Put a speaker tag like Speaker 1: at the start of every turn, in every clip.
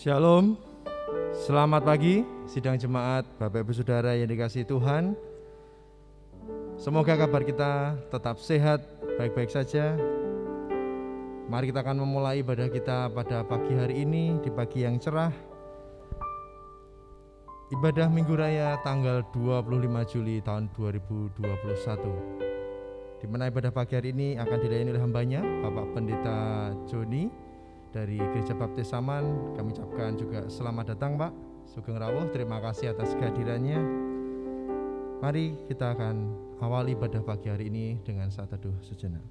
Speaker 1: Shalom, selamat pagi sidang jemaat Bapak Ibu Saudara yang dikasihi Tuhan. Semoga kabar kita tetap sehat, baik-baik saja. Mari kita akan memulai ibadah kita pada pagi hari ini, di pagi yang cerah. Ibadah Minggu Raya tanggal 25 Juli tahun 2021, di mana ibadah pagi hari ini akan dilayani oleh hambanya Bapak Pendeta Joni dari Gereja Baptis Saman. Kami ucapkan juga selamat datang Pak Sugeng Rawuh, terima kasih atas kehadirannya. Mari kita akan awali ibadah pagi hari ini dengan saat teduh sejenak.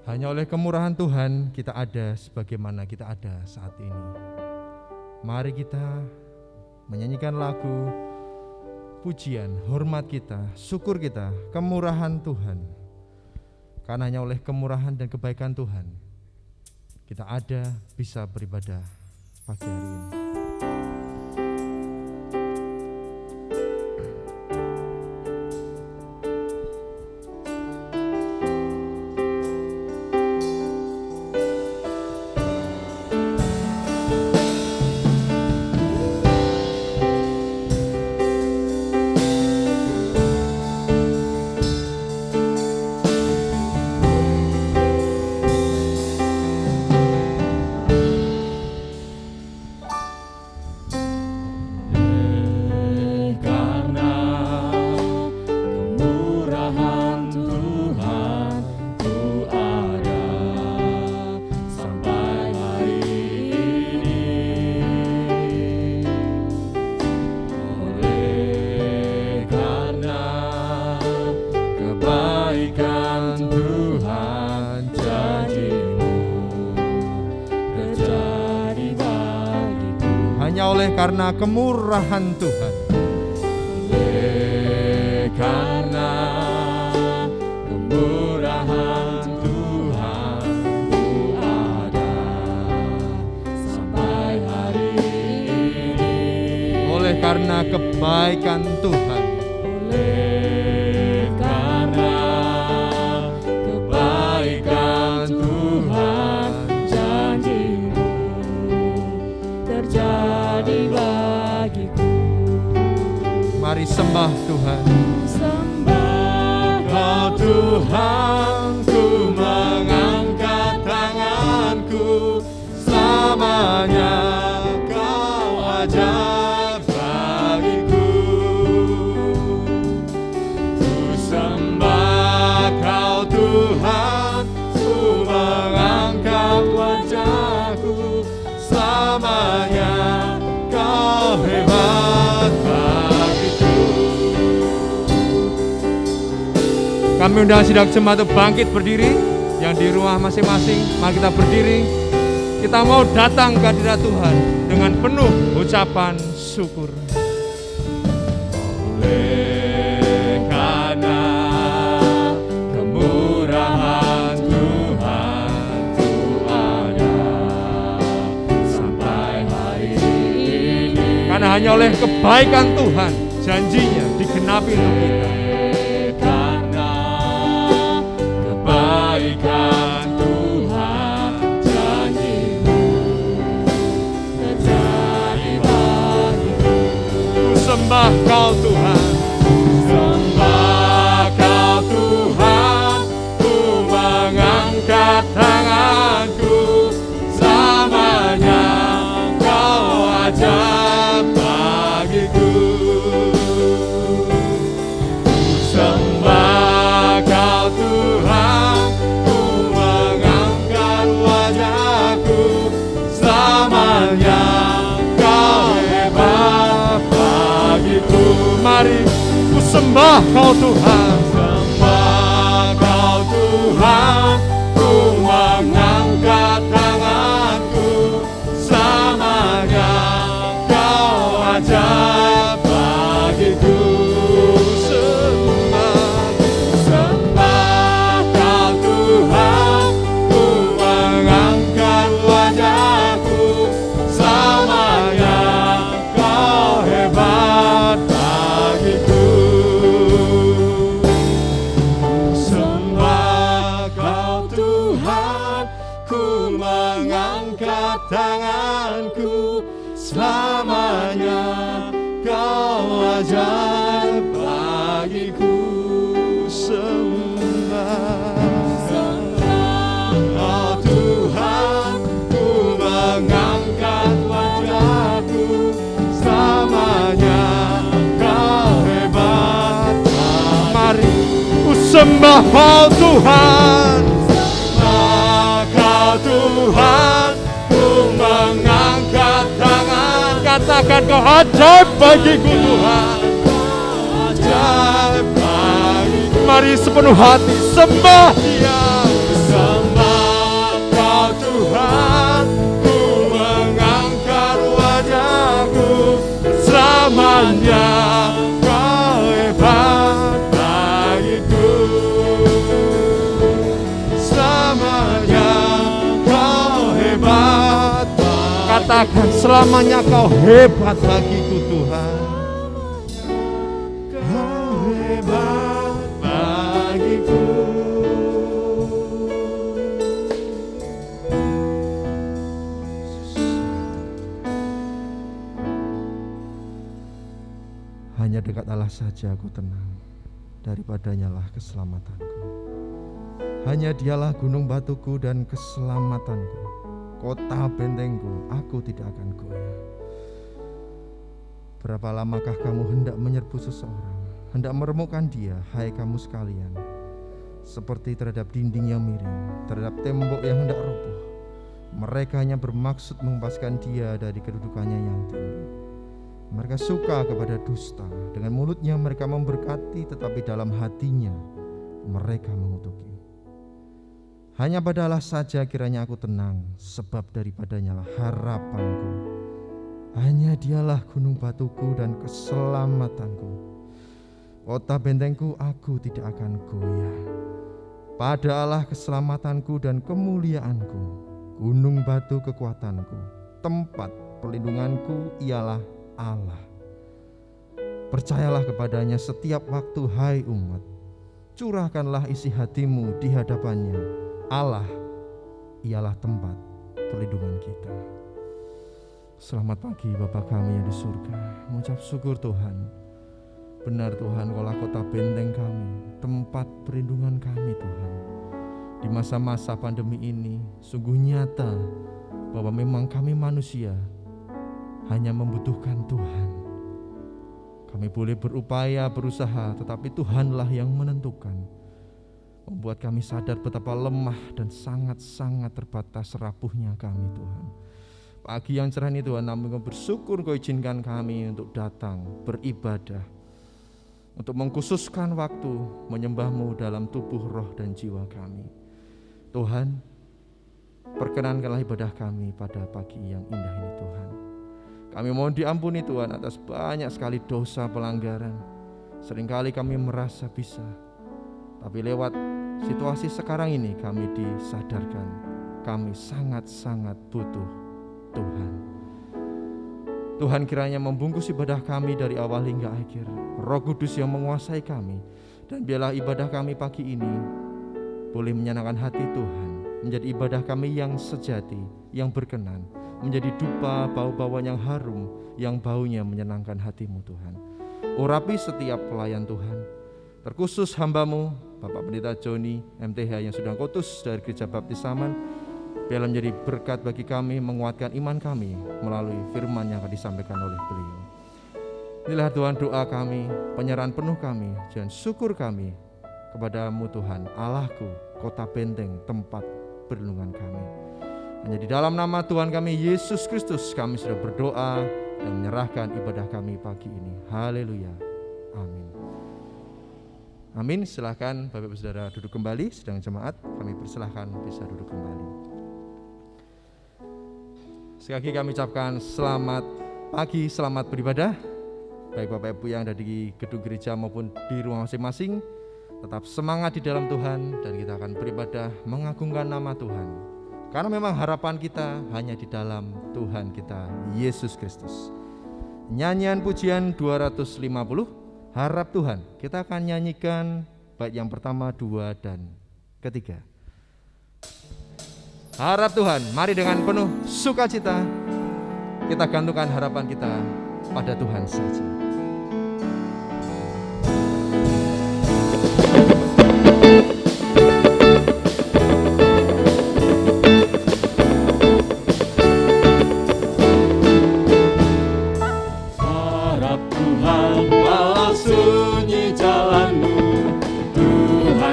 Speaker 1: Hanya oleh kemurahan Tuhan kita ada sebagaimana kita ada saat ini. Mari kita menyanyikan lagu pujian, hormat kita, syukur kita, kemurahan Tuhan. Karena hanya oleh kemurahan dan kebaikan Tuhan kita ada bisa beribadah pagi hari ini. Karena kemurahan Tuhan,
Speaker 2: karena kemurahan Tuhan ku ada sampai hari ini.
Speaker 1: Oleh karena kebaikan Tuhan,
Speaker 2: oleh karena kebaikan Tuhan, janji-Mu terjadi bagiku.
Speaker 1: Mari sembah Tuhan.
Speaker 2: Sembah Kau Tuhan, ku mengangkat tanganku. Selamanya Kau ajar bagiku. Ku sembah Kau Tuhan, ku mengangkat wajahku. Selamanya Kau hebat bagiku.
Speaker 1: Kami undang sidang jemaat bangkit berdiri, yang di rumah masing-masing. Mari kita berdiri. Kita mau datang ke hadirat Tuhan dengan penuh ucapan syukur.
Speaker 2: Oleh karena kemurahan Tuhan ku ada sampai hari ini.
Speaker 1: Karena hanya oleh kebaikan Tuhan janjinya digenapi untuk kita.
Speaker 2: Karena kebaikan Tuhan, janji-Mu terjadi bagiku.
Speaker 1: Ku sembah Kau Tuhan.
Speaker 2: Sembah Kau Tuhan, ku mengangkat tanganku. Selamanya Kau ajar bagiku.
Speaker 1: Sembah Kau Tuhan,
Speaker 2: Sembah Kau Tuhan, ku mengangkat tangan.
Speaker 1: katakan Kau ajaib bagiku Tuhan.
Speaker 2: Ajaib bagiku.
Speaker 1: Mari sepenuh hati sembah Dia.
Speaker 2: Sembah Kau Tuhan, ku mengangkat wajahku. Selamanya Kau hebat bagiku. Selamanya Kau hebat bagiku.
Speaker 1: Katakan selamanya Kau hebat bagiku Tuhan.
Speaker 2: Kau hebat bagiku.
Speaker 1: Hanya dekat Allah saja aku tenang, daripadanya lah keselamatanku. Hanya Dialah gunung batuku dan keselamatanku, kota bentengku, aku tidak akan goyah. Berapa lamakah kamu hendak menyerbu seseorang, hendak meremukkan dia, hai kamu sekalian, seperti terhadap dinding yang miring, terhadap tembok yang hendak roboh. Mereka hanya bermaksud mengempaskan dia dari kedudukannya yang tinggi. Mereka suka kepada dusta, dengan mulutnya mereka memberkati, tetapi dalam hatinya mereka mengutuki. Hanya pada Allah saja kiranya aku tenang, sebab daripadanya lah harapanku. Hanya Dialah gunung batuku dan keselamatanku, kota bentengku, aku tidak akan goyah. Pada Allah keselamatanku dan kemuliaanku, gunung batu kekuatanku, tempat perlindunganku ialah Allah. Percayalah kepadanya setiap waktu, hai umat. Curahkanlah isi hatimu di hadapannya. Allah ialah tempat perlindungan kita. Selamat pagi Bapa kami yang di surga. Mengucap syukur Tuhan. Benar Tuhan, Kaulah kota benteng kami, tempat perlindungan kami Tuhan. Di masa-masa pandemi ini sungguh nyata bahwa memang kami manusia hanya membutuhkan Tuhan. Kami boleh berupaya, berusaha, tetapi Tuhanlah yang menentukan. Membuat kami sadar betapa lemah dan sangat-sangat terbatas rapuhnya kami Tuhan. Pagi yang cerah ini Tuhan, kami bersyukur Kau izinkan kami untuk datang beribadah, untuk mengkhususkan waktu menyembah-Mu dalam tubuh, roh, dan jiwa kami. Tuhan, perkenankanlah ibadah kami pada pagi yang indah ini Tuhan. Kami mohon diampuni Tuhan atas banyak sekali dosa pelanggaran. Seringkali kami merasa bisa, tapi lewat situasi sekarang ini kami disadarkan kami sangat-sangat butuh Tuhan. Tuhan kiranya membungkus ibadah kami dari awal hingga akhir. Roh Kudus yang menguasai kami, dan biarlah ibadah kami pagi ini boleh menyenangkan hati Tuhan, menjadi ibadah kami yang sejati, yang berkenan, menjadi dupa bau-bauan yang harum, yang baunya menyenangkan hati-Mu Tuhan. Urapi setiap pelayan Tuhan, terkhusus hamba-Mu Bapak Pendeta Joni MTH yang sudah Kau utus dari Gereja Baptis Saman. Biarlah menjadi berkat bagi kami, menguatkan iman kami melalui firman yang akan disampaikan oleh beliau. Inilah Tuhan doa kami, penyerahan penuh kami, dan syukur kami kepada-Mu Tuhan, Allahku, kota benteng, tempat perlindungan kami. Hanya di dalam nama Tuhan kami Yesus Kristus kami sudah berdoa dan menyerahkan ibadah kami pagi ini. Haleluya. Amin. Amin. Silahkan Bapak Ibu Saudara duduk kembali. Sedang jemaat kami persilahkan bisa duduk kembali. Sekali lagi kami ucapkan selamat pagi, selamat beribadah. Baik Bapak Ibu yang ada di gedung gereja maupun di rumah masing-masing, tetap semangat di dalam Tuhan, dan kita akan beribadah mengagungkan nama Tuhan. Karena memang harapan kita hanya di dalam Tuhan kita Yesus Kristus. Nyanyian pujian 250, Harap Tuhan. Kita akan nyanyikan bait yang pertama, dua, dan ketiga. Harap Tuhan, mari dengan penuh sukacita kita gantungkan harapan kita pada Tuhan saja.
Speaker 2: Harap Tuhan, walau sunyi jalanmu, Tuhan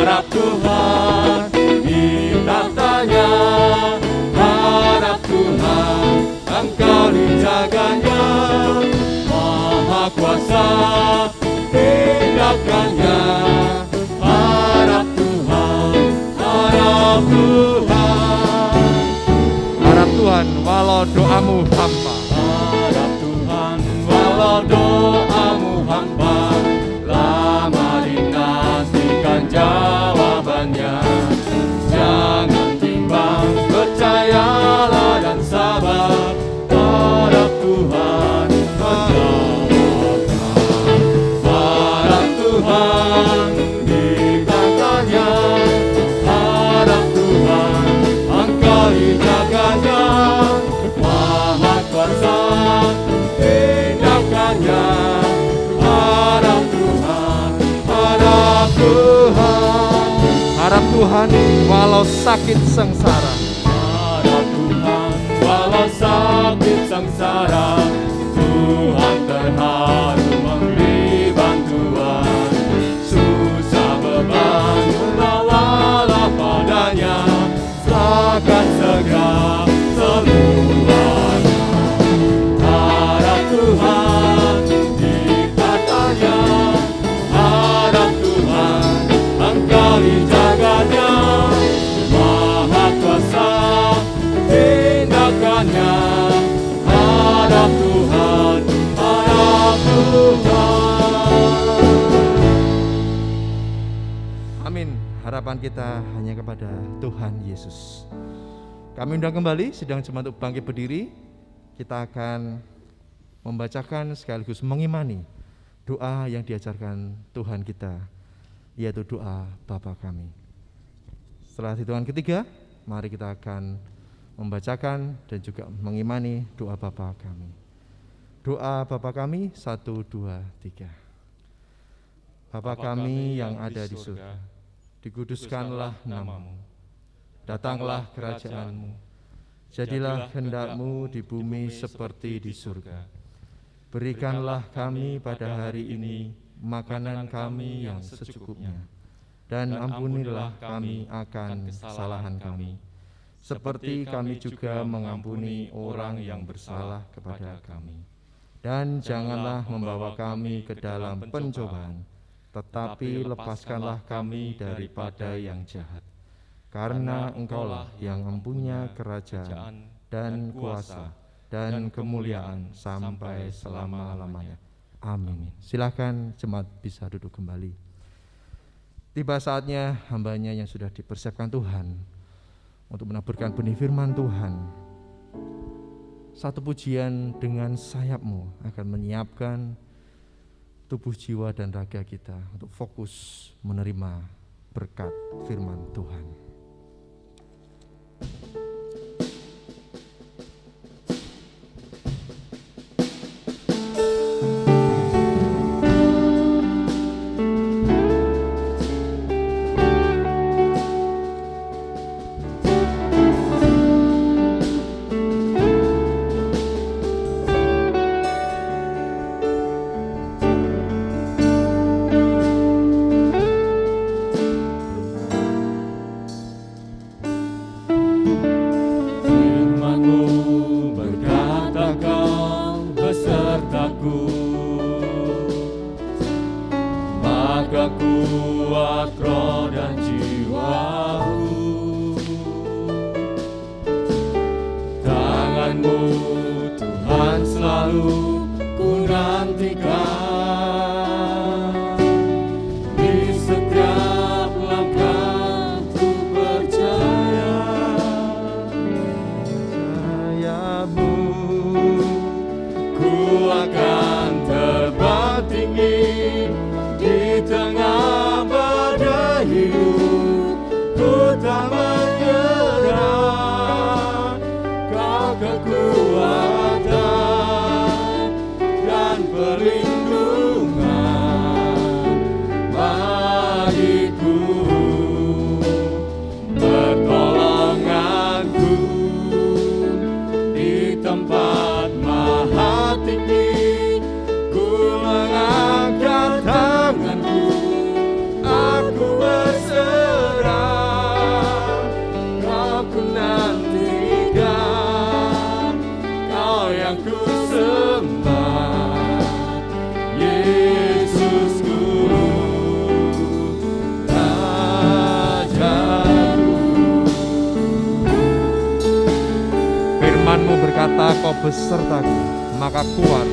Speaker 2: harap Tuhan di tahtanya, harap Tuhan Engkau dijaganya, Maha Kuasa tindakannya, harap Tuhan, harap Tuhan.
Speaker 1: Harap Tuhan walau doamu hampa,
Speaker 2: Harap Tuhan walau doamu hampa, lama dinantikan jawabannya. Jangan bimbang, percayalah dan sabar, harap Tuhan menjawabkan. Harap Tuhan di tangannya, harap Tuhan Engkau dijaganya, Maha Kuasa tindakannya, harap Tuhan, harap Tuhan.
Speaker 1: harap Tuhan walau sakit sengsara,
Speaker 2: Harap Tuhan walau sakit sengsara, Tuhan terharu memberi bantuan. Susah beban bawalah padanya, serahkan segera semuanya. Harap Tuhan di tahtanya, harap Tuhan Engkau dijaganya, Maha Kuasa tindakannya, harap Tuhan, harap Tuhan.
Speaker 1: amin. Harapan kita hanya kepada Tuhan Yesus. Kami undang kembali sidang jemaat untuk bangkit berdiri. Kita akan membacakan sekaligus mengimani doa yang diajarkan Tuhan kita, yaitu doa Bapa kami. Setelah hitungan ketiga, mari kita akan membacakan dan juga mengimani doa Bapa kami. Doa Bapa kami, 1, 2, 3. Bapa kami yang ada di surga, dikuduskanlah namamu, datanglah kerajaanmu, jadilah kehendak-Mu di bumi seperti di surga. Berikanlah kami pada hari ini makanan kami yang secukupnya, dan ampunilah kami akan kesalahan kami, seperti kami juga mengampuni orang yang bersalah kepada kami. Dan janganlah membawa kami ke dalam pencobaan, tetapi lepaskanlah kami daripada yang jahat. Karena Engkaulah yang mempunyai kerajaan dan kuasa dan kemuliaan sampai selama-lamanya. Amin. Silakan jemaat bisa duduk kembali. Tiba saatnya hambanya yang sudah dipersiapkan Tuhan untuk menaburkan benih firman Tuhan. Satu pujian dengan sayap-Mu akan menyiapkan tubuh, jiwa, dan raga kita untuk fokus menerima berkat firman Tuhan.
Speaker 2: kuat roh dan jiwaku. Tangan-Mu Tuhan selalu ku nantikan, di setiap langkah ku percaya. Percayamu ku akan terbang tinggi di tengah badai hidup, ku tak menyerah. Kau kekuatan dan perlindungan bagiku, pertolonganku di tempat maha tinggi. Ku mengangkat tanganku, aku berserah.
Speaker 1: Engkau besertaku, maka kuat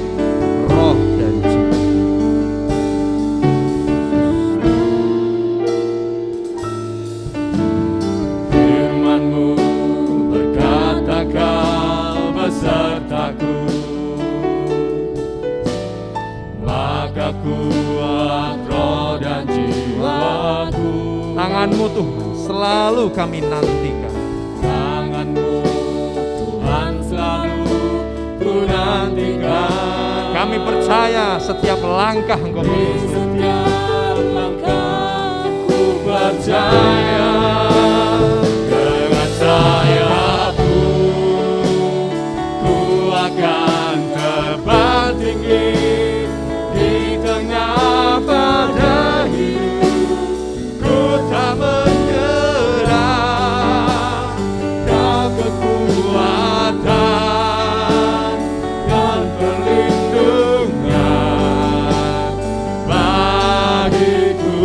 Speaker 1: roh dan jiwa.
Speaker 2: Firman-Mu berkata Kau besertaku, maka kuat roh dan jiwaku.
Speaker 1: Tangan-Mu Tuhan selalu kami nantikan.
Speaker 2: Tangan-Mu Tuhan selalu ku nantikan.
Speaker 1: Kami percaya setiap langkah Engkau
Speaker 2: Di
Speaker 1: menuntun.
Speaker 2: setiap langkah ku percaya, dengan sayap-Mu ku akan terbang tinggi di tengah badai hidup. Ku tak menyerah, Kau kekuatan dan perlindungan bagiku,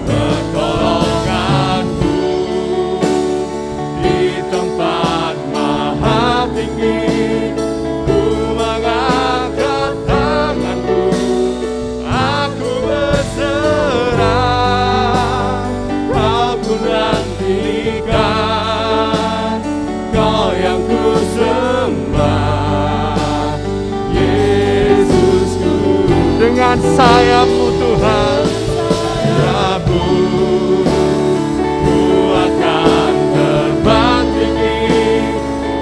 Speaker 2: pertolonganku di tempat maha tinggi. Ku mengangkat tanganku, aku berserah, Kau ku nantikan, Kau yang ku sembah, Yesusku.
Speaker 1: Dengan sayap-Mu Tuhan,
Speaker 2: Sayap-Mu ku akan terbang tinggi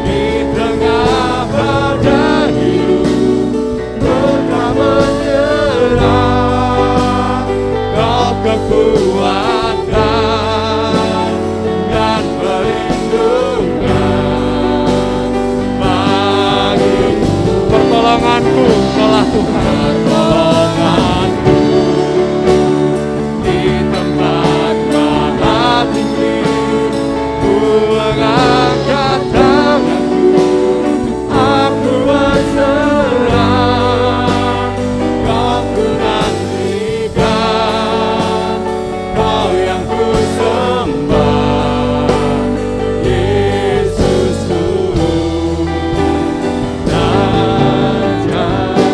Speaker 2: di tengah badai hidup. Ku tak menyerah, Kau kekuatan dan perlindungan bagiku.
Speaker 1: pertolonganku Engkaulah Tuhan.
Speaker 2: Pertolonganku di tempat maha tinggi. Ku mengangkat tanganku, aku berserah, Kau ku nantikan, Kau yang ku sembah, Yesusku, Rajaku.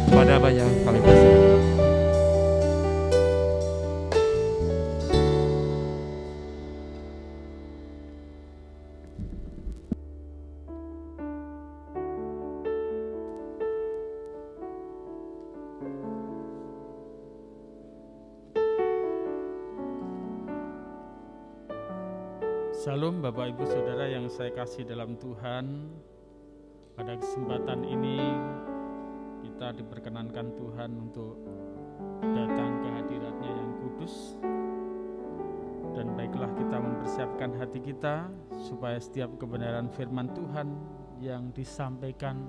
Speaker 1: Pada apa yang kami berserah.
Speaker 3: Salam Bapak Ibu Saudara yang saya kasih dalam Tuhan. Pada kesempatan ini kita diperkenankan Tuhan untuk datang ke hadirat-Nya yang kudus. Dan baiklah kita mempersiapkan hati kita supaya setiap kebenaran firman Tuhan yang disampaikan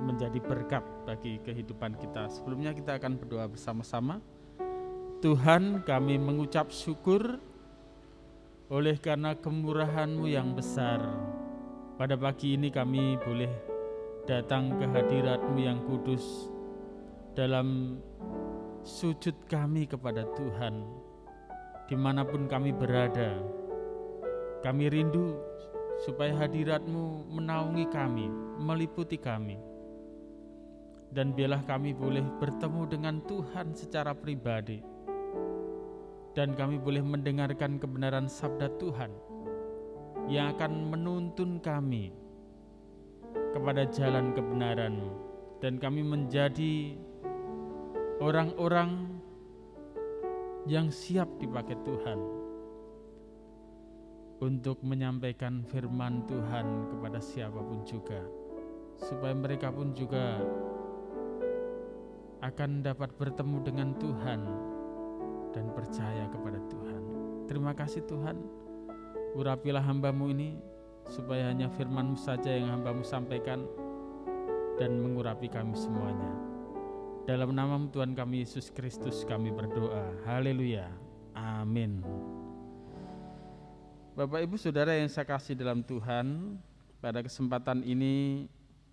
Speaker 3: menjadi berkat bagi kehidupan kita. Sebelumnya kita akan berdoa bersama-sama. Tuhan, kami mengucap syukur oleh karena kemurahan-Mu yang besar. Pada pagi ini kami boleh datang ke hadirat-Mu yang kudus dalam sujud kami kepada Tuhan. Dimanapun kami berada, kami rindu supaya hadirat-Mu menaungi kami, meliputi kami. Dan biarlah kami boleh bertemu dengan Tuhan secara pribadi. Dan kami boleh mendengarkan kebenaran sabda Tuhan yang akan menuntun kami kepada jalan kebenaran-Mu. Dan kami menjadi orang-orang yang siap dipakai Tuhan untuk menyampaikan firman Tuhan kepada siapapun juga, supaya mereka pun juga akan dapat bertemu dengan Tuhan dan percaya kepada Tuhan. Terima kasih Tuhan, urapilah hamba-Mu ini supaya hanya firman-Mu saja yang hamba-Mu sampaikan dan mengurapi kami semuanya. Dalam nama-Mu Tuhan kami Yesus Kristus kami berdoa. Haleluya. Amin. Bapak Ibu Saudara yang saya kasih dalam Tuhan, pada kesempatan ini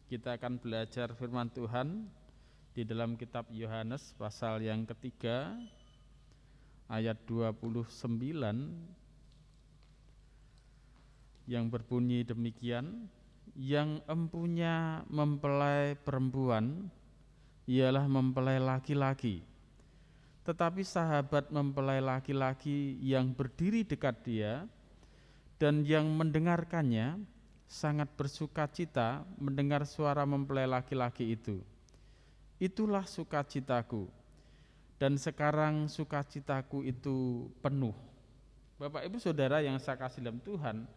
Speaker 3: kita akan belajar firman Tuhan di dalam kitab Yohanes pasal yang ketiga ayat 29 yang berbunyi demikian, yang empunya mempelai perempuan ialah mempelai laki-laki. Tetapi sahabat mempelai laki-laki yang berdiri dekat dia dan yang mendengarkannya sangat bersukacita mendengar suara mempelai laki-laki itu. Itulah sukacitaku, dan sekarang sukacitaku itu penuh. Bapak Ibu Saudara yang saya kasih dalam Tuhan,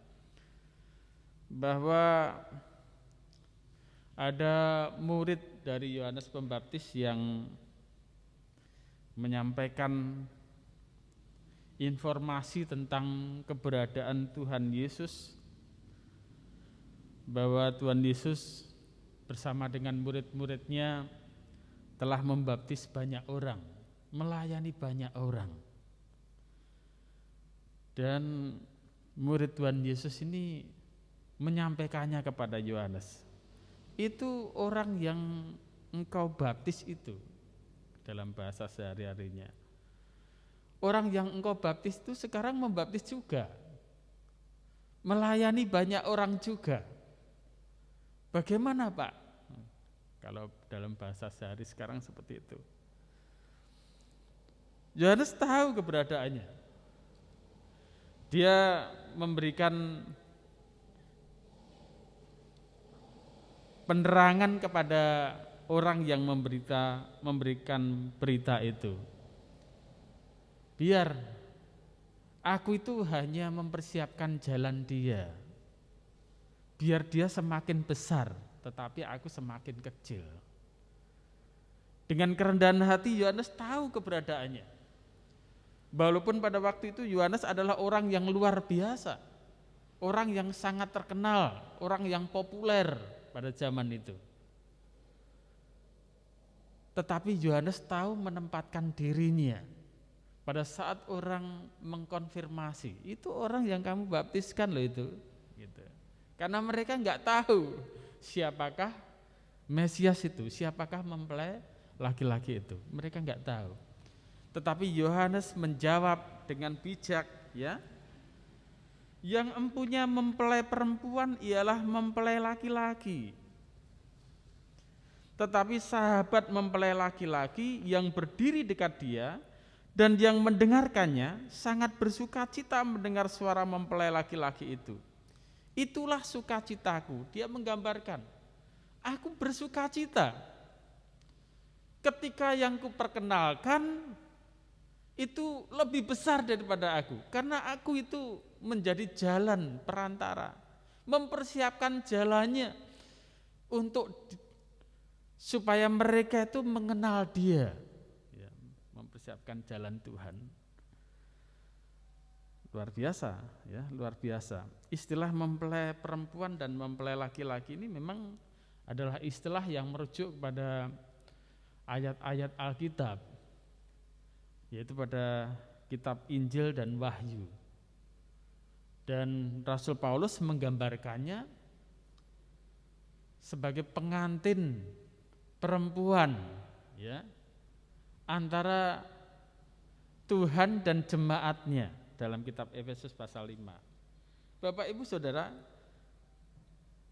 Speaker 3: bahwa ada murid dari Yohanes Pembaptis yang menyampaikan informasi tentang keberadaan Tuhan Yesus, bahwa Tuhan Yesus bersama dengan murid-muridnya telah membaptis banyak orang, melayani banyak orang. Dan murid Tuhan Yesus ini menyampaikannya kepada Yohanes, itu orang yang engkau baptis itu, dalam bahasa sehari-harinya. Orang yang engkau baptis itu sekarang membaptis juga, melayani banyak orang juga. Bagaimana Pak? Kalau dalam bahasa sehari sekarang seperti itu. Yohanes tahu keberadaannya. Dia memberikan penerangan kepada orang yang memberikan berita itu. Biar aku itu hanya mempersiapkan jalan dia. Biar dia semakin besar, tetapi aku semakin kecil. Dengan kerendahan hati Yohanes tahu keberadaannya. Walaupun pada waktu itu Yohanes adalah orang yang luar biasa, orang yang sangat terkenal, orang yang populer pada zaman itu. Tetapi Yohanes tahu menempatkan dirinya. Pada saat orang mengkonfirmasi, itu orang yang kamu baptiskan loh itu, gitu. Karena mereka nggak tahu siapakah Mesias itu, siapakah mempelai laki-laki itu, mereka nggak tahu. Tetapi Yohanes menjawab dengan bijak, ya, yang empunya mempelai perempuan ialah mempelai laki-laki. Tetapi sahabat mempelai laki-laki yang berdiri dekat dia dan yang mendengarkannya sangat bersukacita mendengar suara mempelai laki-laki itu. Itulah sukacitaku. Dia menggambarkan, aku bersukacita ketika yang kuperkenalkan itu lebih besar daripada aku, karena aku itu menjadi jalan perantara, mempersiapkan jalannya untuk supaya mereka itu mengenal dia, ya, mempersiapkan jalan Tuhan. Luar biasa, ya, luar biasa. Istilah mempelai perempuan dan mempelai laki-laki ini memang adalah istilah yang merujuk pada ayat-ayat Alkitab, yaitu pada kitab Injil dan Wahyu. Dan Rasul Paulus menggambarkannya sebagai pengantin perempuan, ya, antara Tuhan dan jemaatnya dalam kitab Efesus pasal 5. Bapak Ibu Saudara,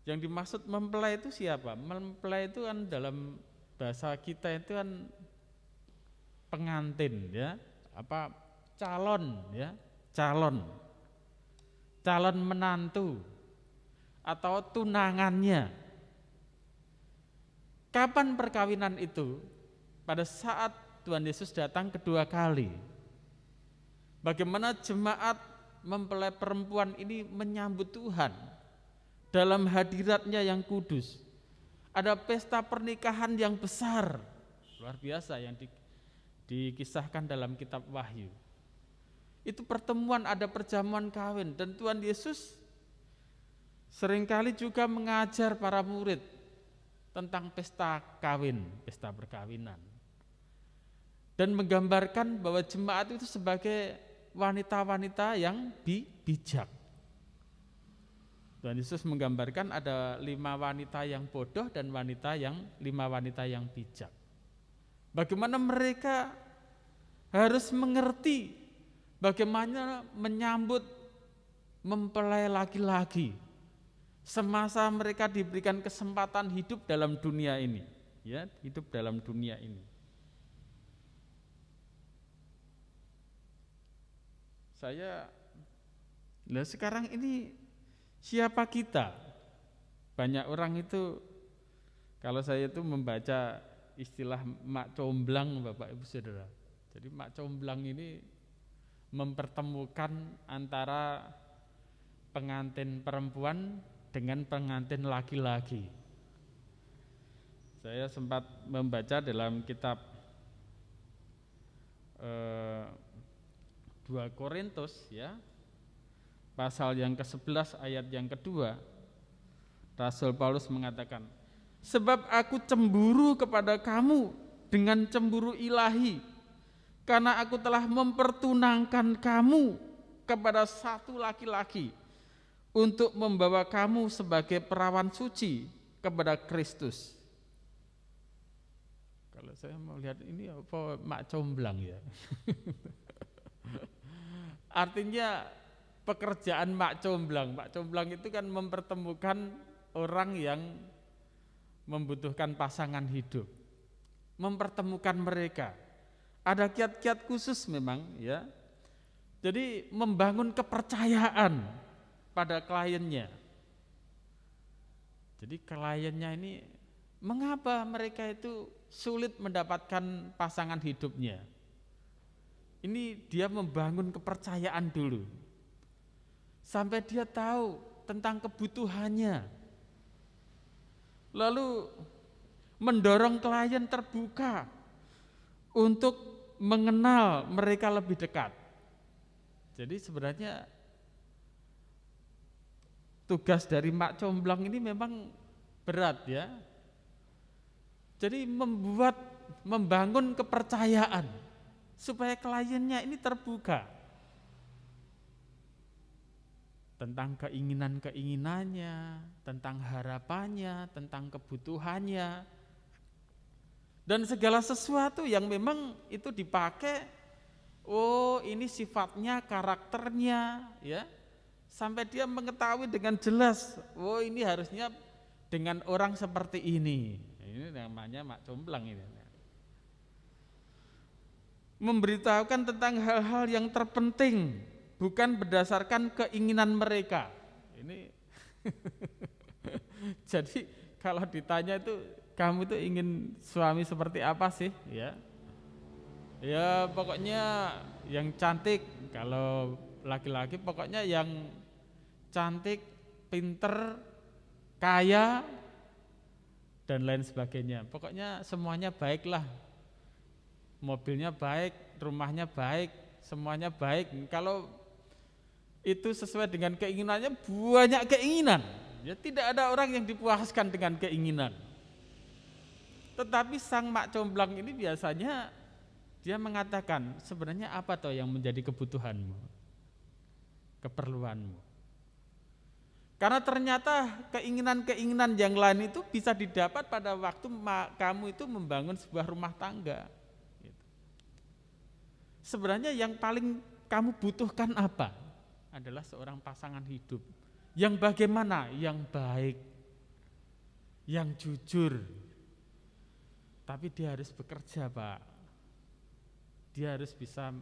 Speaker 3: yang dimaksud mempelai itu siapa? Mempelai itu kan dalam bahasa kita itu kan pengantin, ya, apa, calon, ya, calon menantu atau tunangannya. Kapan perkawinan itu? Pada saat Tuhan Yesus datang kedua kali. Bagaimana jemaat mempelai perempuan ini menyambut Tuhan dalam hadiratnya yang kudus. Ada pesta pernikahan yang besar, luar biasa yang dikisahkan dalam kitab Wahyu. Itu pertemuan, ada perjamuan kawin, dan Tuhan Yesus seringkali juga mengajar para murid tentang pesta kawin, pesta perkawinan, dan menggambarkan bahwa jemaat itu sebagai wanita-wanita yang bijak. Tuhan Yesus menggambarkan ada 5 wanita yang bodoh dan 5 wanita yang bijak. Bagaimana mereka harus mengerti bagaimana menyambut mempelai laki-laki semasa mereka diberikan kesempatan hidup dalam dunia ini, ya, hidup dalam dunia ini. Sekarang ini siapa kita? Banyak orang itu, kalau saya itu membaca istilah mak comblang, Bapak Ibu Saudara. Jadi mak comblang ini mempertemukan antara pengantin perempuan dengan pengantin laki-laki. Saya sempat membaca dalam kitab 2 Korintus, ya, pasal yang ke-11 ayat yang kedua, Rasul Paulus mengatakan, sebab aku cemburu kepada kamu dengan cemburu ilahi, karena aku telah mempertunangkan kamu kepada satu laki-laki untuk membawa kamu sebagai perawan suci kepada Kristus. Kalau saya mau lihat ini apa mak comblang ya. Artinya pekerjaan mak comblang. Mak comblang itu kan mempertemukan orang yang membutuhkan pasangan hidup, mempertemukan mereka. Ada kiat-kiat khusus memang, ya. Jadi membangun kepercayaan pada kliennya. Jadi kliennya ini, mengapa mereka itu sulit mendapatkan pasangan hidupnya? Ini dia membangun kepercayaan dulu, sampai dia tahu tentang kebutuhannya, lalu mendorong klien terbuka untuk mengenal mereka lebih dekat. Jadi sebenarnya tugas dari mak comblang ini memang berat, ya. Jadi membangun kepercayaan supaya kliennya ini terbuka tentang keinginan-keinginannya, tentang harapannya, tentang kebutuhannya, dan segala sesuatu yang memang itu dipakai. Oh, ini sifatnya, karakternya, ya, sampai dia mengetahui dengan jelas. Oh, ini harusnya dengan orang seperti ini. Ini namanya mak comblang ini. Memberitahukan tentang hal-hal yang terpenting, bukan berdasarkan keinginan mereka. Ini jadi kalau ditanya itu, kamu itu ingin suami seperti apa sih? Ya pokoknya yang cantik. Kalau laki-laki pokoknya yang cantik, pinter, kaya, dan lain sebagainya. Pokoknya semuanya baiklah. Mobilnya baik, rumahnya baik, semuanya baik. Kalau itu sesuai dengan keinginannya, banyak keinginan. Ya, tidak ada orang yang dipuaskan dengan keinginan. Tetapi sang mak comblang ini biasanya dia mengatakan, sebenarnya apa toh yang menjadi kebutuhanmu, keperluanmu. Karena ternyata keinginan-keinginan yang lain itu bisa didapat pada waktu kamu itu membangun sebuah rumah tangga. Sebenarnya yang paling kamu butuhkan apa? Adalah seorang pasangan hidup yang bagaimana? Yang baik, yang jujur. Tapi dia harus bekerja, Pak. Dia harus bisa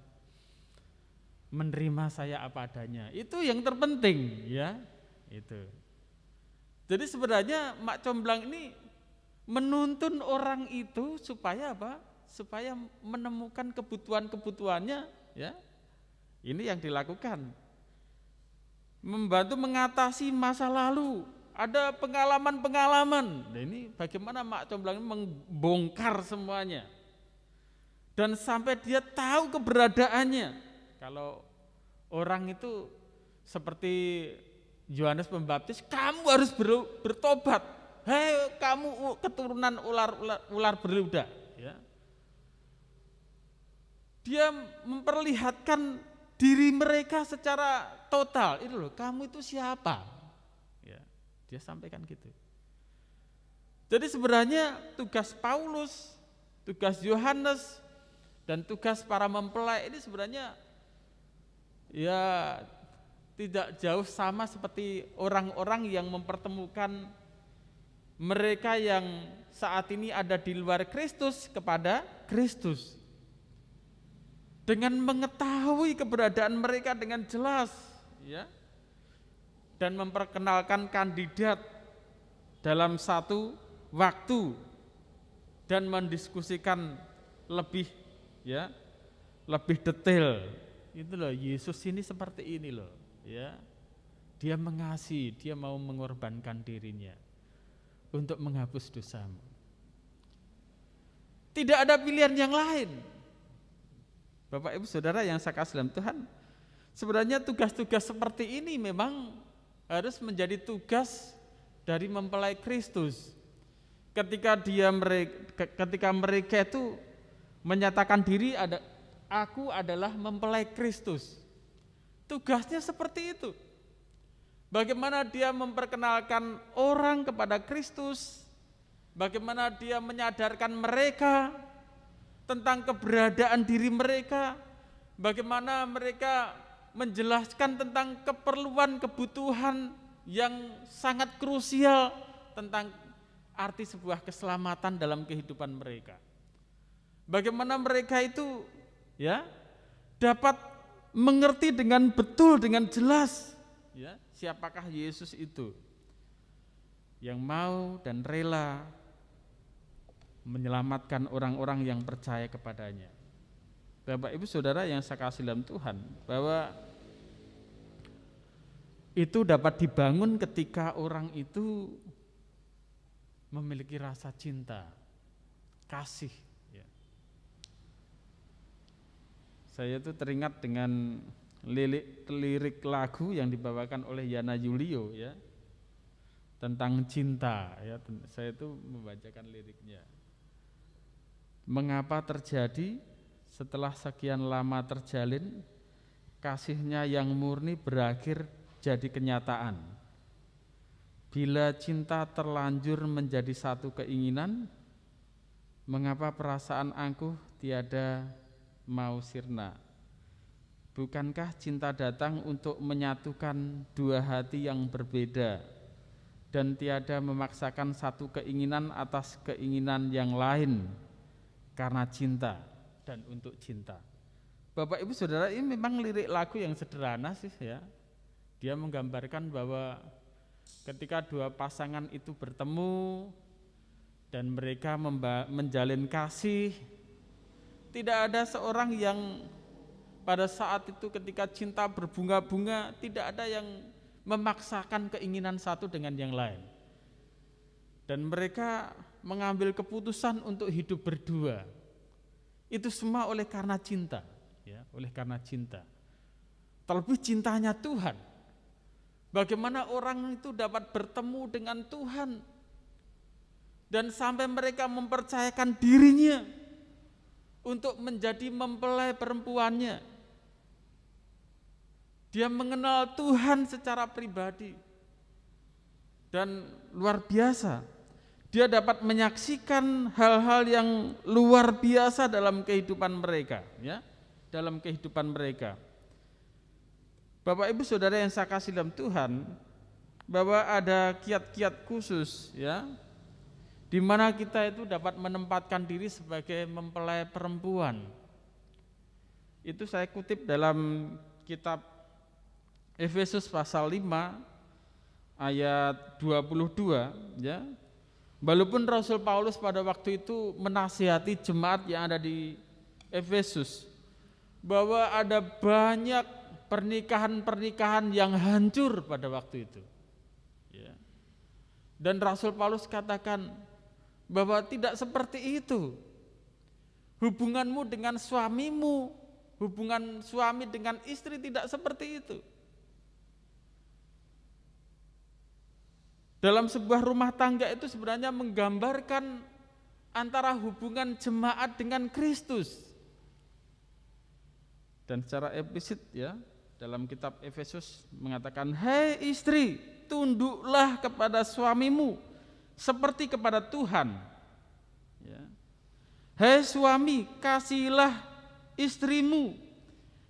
Speaker 3: menerima saya apa adanya. Itu yang terpenting, ya. Itu. Jadi sebenarnya mak comblang ini menuntun orang itu supaya apa? Supaya menemukan kebutuhan-kebutuhannya, ya. Ini yang dilakukan. Membantu mengatasi masa lalu, ada pengalaman-pengalaman. Nah, ini bagaimana mak comblang ini membongkar semuanya. Dan sampai dia tahu keberadaannya. Kalau orang itu seperti Yohanes Pembaptis, kamu harus bertobat. Hei kamu keturunan ular berludah, ya. Dia memperlihatkan diri mereka secara total. Itu loh, kamu itu siapa? Ya, dia sampaikan gitu. Jadi sebenarnya tugas Paulus, tugas Yohanes, dan tugas para mempelai ini sebenarnya ya tidak jauh sama seperti orang-orang yang mempertemukan mereka yang saat ini ada di luar Kristus kepada Kristus. Dengan mengetahui keberadaan mereka dengan jelas, ya, dan memperkenalkan kandidat dalam satu waktu dan mendiskusikan lebih, ya, lebih detail. Itu loh, Yesus ini seperti ini loh, ya. Dia mengasihi, dia mau mengorbankan dirinya untuk menghapus dosamu. Tidak ada pilihan yang lain. Bapak Ibu Saudara yang saya kasih dalam Tuhan, sebenarnya tugas-tugas seperti ini memang harus menjadi tugas dari mempelai Kristus. Ketika mereka itu menyatakan diri, aku adalah mempelai Kristus. Tugasnya seperti itu. Bagaimana dia memperkenalkan orang kepada Kristus, bagaimana dia menyadarkan mereka tentang keberadaan diri mereka, bagaimana mereka menjelaskan tentang keperluan kebutuhan yang sangat krusial tentang arti sebuah keselamatan dalam kehidupan mereka. Bagaimana mereka itu, ya, dapat mengerti dengan betul, dengan jelas, ya, siapakah Yesus itu yang mau dan rela menyelamatkan orang-orang yang percaya kepadanya. Bapak Ibu Saudara yang saya kasih dalam Tuhan, bahwa itu dapat dibangun ketika orang itu memiliki rasa cinta, kasih, ya. Saya itu teringat dengan lirik lagu yang dibawakan oleh Yana Julio, ya, tentang cinta, ya. Saya itu membacakan liriknya. Mengapa terjadi setelah sekian lama terjalin, kasihnya yang murni berakhir jadi kenyataan. Bila cinta terlanjur menjadi satu keinginan, mengapa perasaan angkuh tiada mau sirna? Bukankah cinta datang untuk menyatukan dua hati yang berbeda dan tiada memaksakan satu keinginan atas keinginan yang lain? Karena cinta dan untuk cinta. Bapak Ibu Saudara, ini memang lirik lagu yang sederhana sih, ya. Dia menggambarkan bahwa ketika dua pasangan itu bertemu dan mereka menjalin kasih, tidak ada seorang yang pada saat itu ketika cinta berbunga-bunga, tidak ada yang memaksakan keinginan satu dengan yang lain. Dan mereka mengambil keputusan untuk hidup berdua. Itu semua oleh karena cinta, ya, oleh karena cinta. Terlebih cintanya Tuhan. Bagaimana orang itu dapat bertemu dengan Tuhan dan sampai mereka mempercayakan dirinya untuk menjadi mempelai perempuannya. Dia mengenal Tuhan secara pribadi dan luar biasa. Dia dapat menyaksikan hal-hal yang luar biasa dalam kehidupan mereka, ya, dalam kehidupan mereka. Bapak Ibu Saudara yang saya kasih dalam Tuhan, bahwa ada kiat-kiat khusus, ya, di mana kita itu dapat menempatkan diri sebagai mempelai perempuan. Itu saya kutip dalam kitab Efesus pasal 5 ayat 22, ya. Walaupun Rasul Paulus pada waktu itu menasihati jemaat yang ada di Efesus bahwa ada banyak pernikahan-pernikahan yang hancur pada waktu itu, ya. Dan Rasul Paulus katakan bahwa tidak seperti itu. Hubunganmu dengan suamimu, hubungan suami dengan istri tidak seperti itu. Dalam sebuah rumah tangga itu sebenarnya menggambarkan antara hubungan jemaat dengan Kristus. Dan secara implisit, ya, dalam kitab Efesus mengatakan, "Hai istri, tunduklah kepada suamimu seperti kepada Tuhan." Ya. "Hai suami, kasihilah istrimu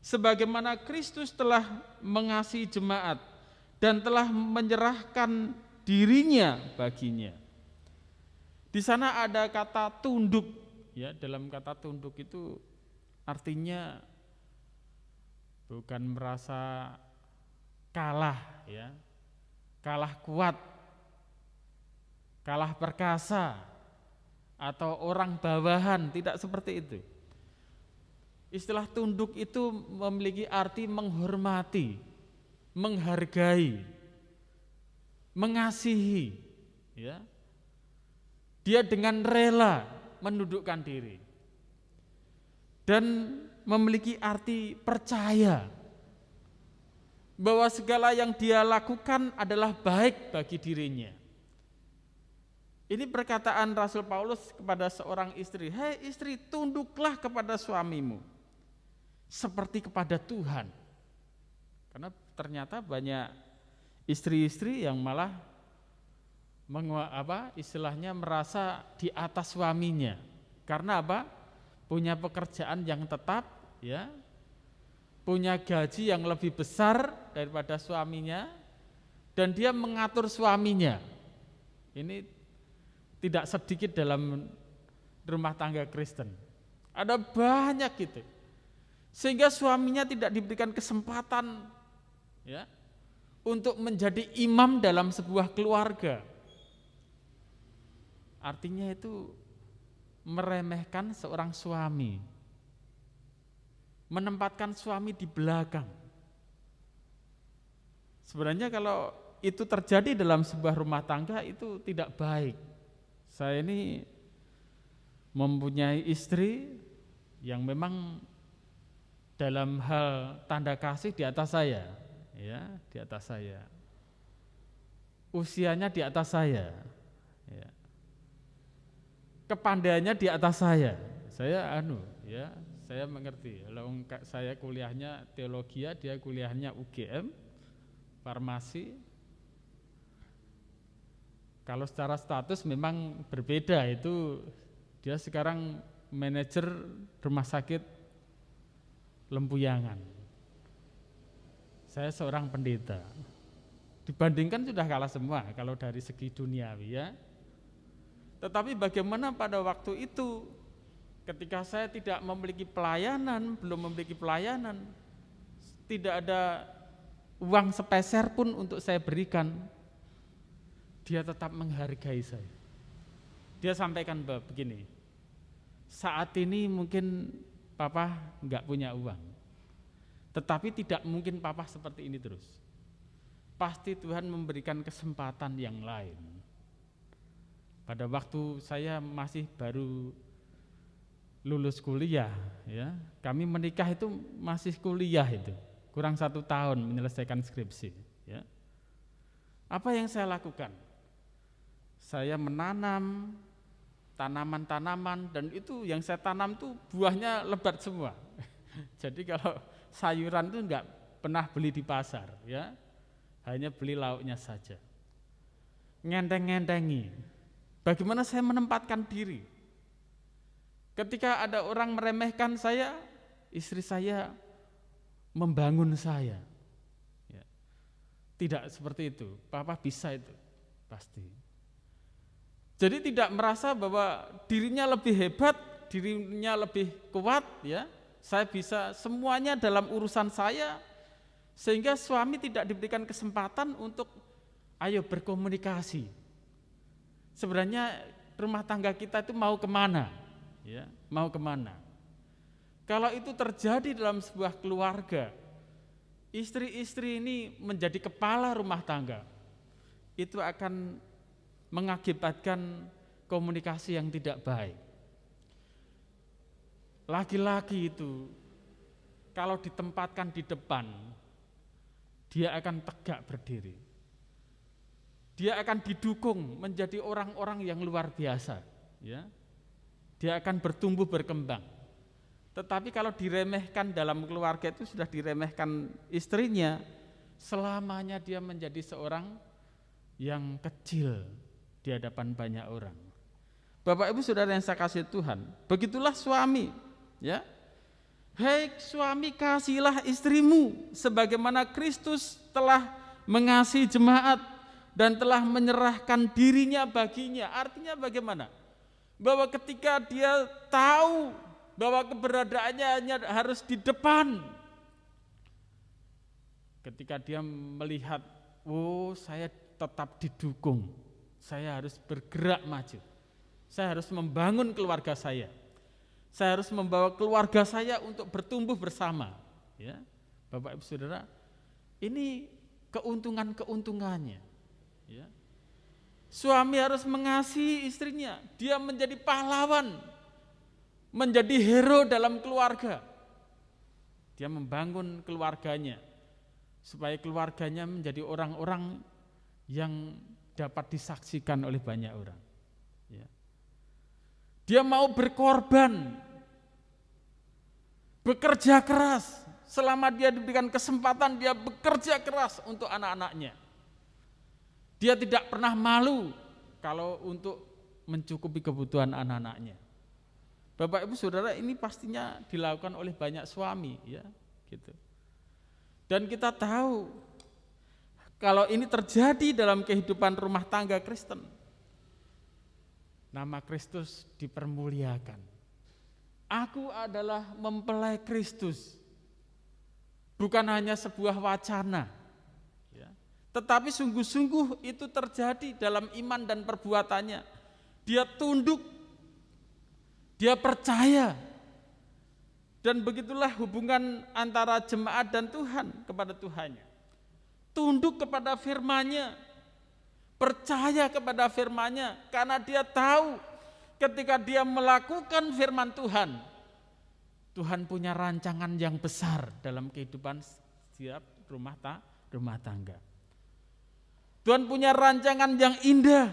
Speaker 3: sebagaimana Kristus telah mengasihi jemaat dan telah menyerahkan dirinya baginya. Di sana ada kata tunduk, ya, dalam kata tunduk itu artinya bukan merasa kalah, ya, kalah kuat, kalah perkasa, atau orang bawahan, tidak seperti itu. Istilah tunduk itu memiliki arti menghormati, menghargai, mengasihi, ya. Dia dengan rela menundukkan diri. Dan memiliki arti percaya bahwa segala yang dia lakukan adalah baik bagi dirinya. Ini perkataan Rasul Paulus kepada seorang istri, "Hei istri, tunduklah kepada suamimu seperti kepada Tuhan." Karena ternyata banyak istri-istri yang malah istilahnya merasa di atas suaminya. Karena apa? Punya pekerjaan yang tetap, ya, punya gaji yang lebih besar daripada suaminya, dan dia mengatur suaminya. Ini tidak sedikit dalam rumah tangga Kristen. Ada banyak gitu. Sehingga suaminya tidak diberikan kesempatan, ya, untuk menjadi imam dalam sebuah keluarga. Artinya itu meremehkan seorang suami, menempatkan suami di belakang. Sebenarnya kalau itu terjadi dalam sebuah rumah tangga itu tidak baik. Saya ini mempunyai istri yang memang dalam hal tanda kasih di atas saya, ya, di atas saya. Usianya di atas saya, ya. Kepandaiannya di atas saya. Saya saya mengerti. Kalau saya kuliahnya teologi, dia kuliahnya UGM, farmasi. Kalau secara status memang berbeda, itu dia sekarang manajer rumah sakit Lempuyangan. Saya seorang pendeta. Dibandingkan sudah kalah semua kalau dari segi duniawi, ya. Tetapi bagaimana pada waktu itu ketika saya tidak memiliki pelayanan, belum memiliki pelayanan, tidak ada uang sepeser pun untuk saya berikan, dia tetap menghargai saya. Dia sampaikan begini, "Saat ini mungkin Papa enggak punya uang, tetapi tidak mungkin Papa seperti ini terus. Pasti Tuhan memberikan kesempatan yang lain." Pada waktu saya masih baru lulus kuliah, ya, kami menikah itu masih kuliah itu, kurang 1 tahun menyelesaikan skripsi, ya. Apa yang saya lakukan? Saya menanam tanaman-tanaman, dan itu yang saya tanam tuh buahnya lebat semua. Jadi kalau sayuran tuh enggak pernah beli di pasar, ya, hanya beli lauknya saja. Ngenteng-ngentengi. Bagaimana saya menempatkan diri? Ketika ada orang meremehkan saya, istri saya membangun saya. Ya. Tidak seperti itu, Papa bisa itu, pasti. Jadi tidak merasa bahwa dirinya lebih hebat, dirinya lebih kuat, ya. Saya bisa semuanya dalam urusan saya, sehingga suami tidak diberikan kesempatan untuk ayo berkomunikasi. Sebenarnya rumah tangga kita itu mau kemana, ya, mau kemana? Kalau itu terjadi dalam sebuah keluarga, istri-istri ini menjadi kepala rumah tangga, itu akan mengakibatkan komunikasi yang tidak baik. Laki-laki itu kalau ditempatkan di depan, dia akan tegak berdiri. Dia akan didukung menjadi orang-orang yang luar biasa, ya. Dia akan bertumbuh berkembang. Tetapi kalau diremehkan dalam keluarga itu sudah diremehkan istrinya, selamanya dia menjadi seorang yang kecil di hadapan banyak orang. Bapak Ibu Saudara yang saya kasih Tuhan, begitulah suami, ya. Hei suami, kasihilah istrimu sebagaimana Kristus telah mengasihi jemaat dan telah menyerahkan dirinya baginya. Artinya bagaimana? Bahwa ketika dia tahu bahwa keberadaannya hanya harus di depan, ketika dia melihat, oh saya tetap didukung, saya harus bergerak maju, saya harus membangun keluarga saya harus membawa keluarga saya untuk bertumbuh bersama. Ya, Bapak Ibu Saudara, ini keuntungannya. Ya. Suami harus mengasihi istrinya, dia menjadi pahlawan, menjadi hero dalam keluarga. Dia membangun keluarganya, supaya keluarganya menjadi orang-orang yang dapat disaksikan oleh banyak orang. Ya. Dia mau berkorban, bekerja keras, selama dia diberikan kesempatan dia bekerja keras untuk anak-anaknya. Dia tidak pernah malu kalau untuk mencukupi kebutuhan anak-anaknya. Bapak Ibu Saudara, ini pastinya dilakukan oleh banyak suami, ya, gitu. Dan kita tahu kalau ini terjadi dalam kehidupan rumah tangga Kristen, nama Kristus dipermuliakan. Aku adalah mempelai Kristus, bukan hanya sebuah wacana, ya, tetapi sungguh-sungguh itu terjadi dalam iman dan perbuatannya. Dia tunduk, dia percaya, dan begitulah hubungan antara jemaat dan Tuhan kepada Tuhannya. Tunduk kepada firman-Nya, percaya kepada firman-Nya, karena dia tahu ketika dia melakukan firman Tuhan, Tuhan punya rancangan yang besar dalam kehidupan setiap rumah tangga. Tuhan punya rancangan yang indah.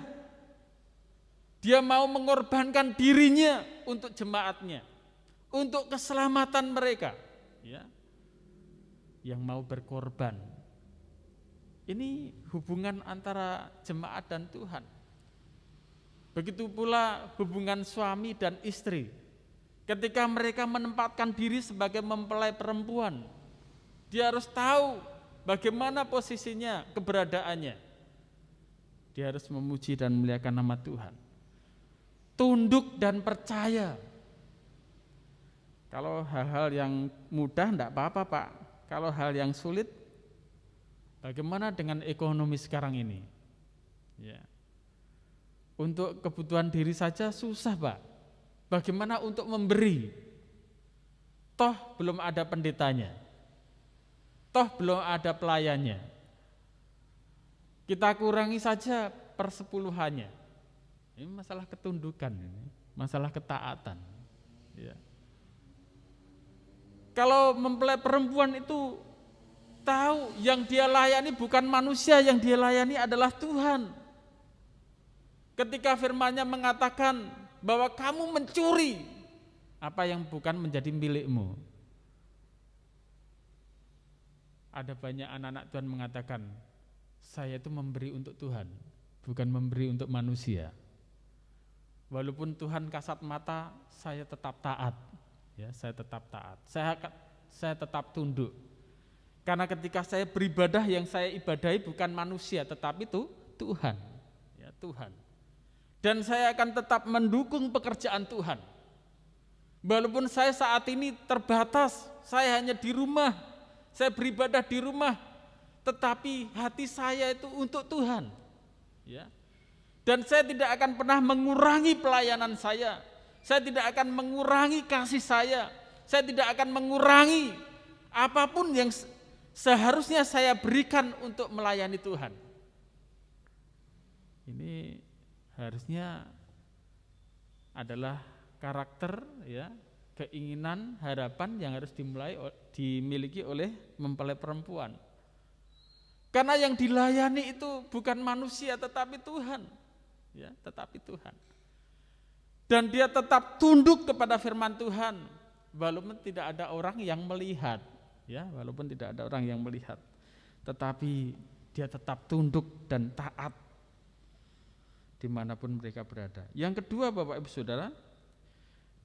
Speaker 3: Dia mau mengorbankan dirinya untuk jemaatnya, untuk keselamatan mereka, ya, yang mau berkorban. Ini hubungan antara jemaat dan Tuhan. Begitu pula hubungan suami dan istri. Ketika mereka menempatkan diri sebagai mempelai perempuan, dia harus tahu bagaimana posisinya, keberadaannya. Dia harus memuji dan memuliakan nama Tuhan. Tunduk dan percaya. Kalau hal-hal yang mudah enggak apa-apa, Pak. Kalau hal yang sulit, bagaimana dengan ekonomi sekarang ini? Ya. Untuk kebutuhan diri saja susah, Pak. Bagaimana untuk memberi? Toh belum ada pendetanya. Toh belum ada pelayannya. Kita kurangi saja persepuluhannya. Ini masalah ketundukan, ini masalah ketaatan. Ya. Kalau mempelai perempuan itu tahu yang dia layani bukan manusia, yang dia layani adalah Tuhan. Ketika firman-Nya mengatakan bahwa kamu mencuri apa yang bukan menjadi milikmu. Ada banyak anak-anak Tuhan mengatakan, saya itu memberi untuk Tuhan, bukan memberi untuk manusia. Walaupun Tuhan kasat mata, saya tetap taat. Ya, saya tetap taat. Saya tetap tunduk. Karena ketika saya beribadah, yang saya ibadahi bukan manusia, tetapi itu Tuhan. Ya, Tuhan. Dan saya akan tetap mendukung pekerjaan Tuhan. Walaupun saya saat ini terbatas, saya hanya di rumah, saya beribadah di rumah, tetapi hati saya itu untuk Tuhan. Ya. Dan saya tidak akan pernah mengurangi pelayanan saya tidak akan mengurangi kasih saya tidak akan mengurangi apapun yang seharusnya saya berikan untuk melayani Tuhan. Ini harusnya adalah karakter, ya, keinginan, harapan yang harus dimiliki oleh mempelai perempuan. Karena yang dilayani itu bukan manusia tetapi Tuhan, ya, tetapi Tuhan. Dan dia tetap tunduk kepada firman Tuhan, walaupun tidak ada orang yang melihat, ya, walaupun tidak ada orang yang melihat, tetapi dia tetap tunduk dan taat dimanapun mereka berada. Yang kedua, Bapak Ibu Saudara,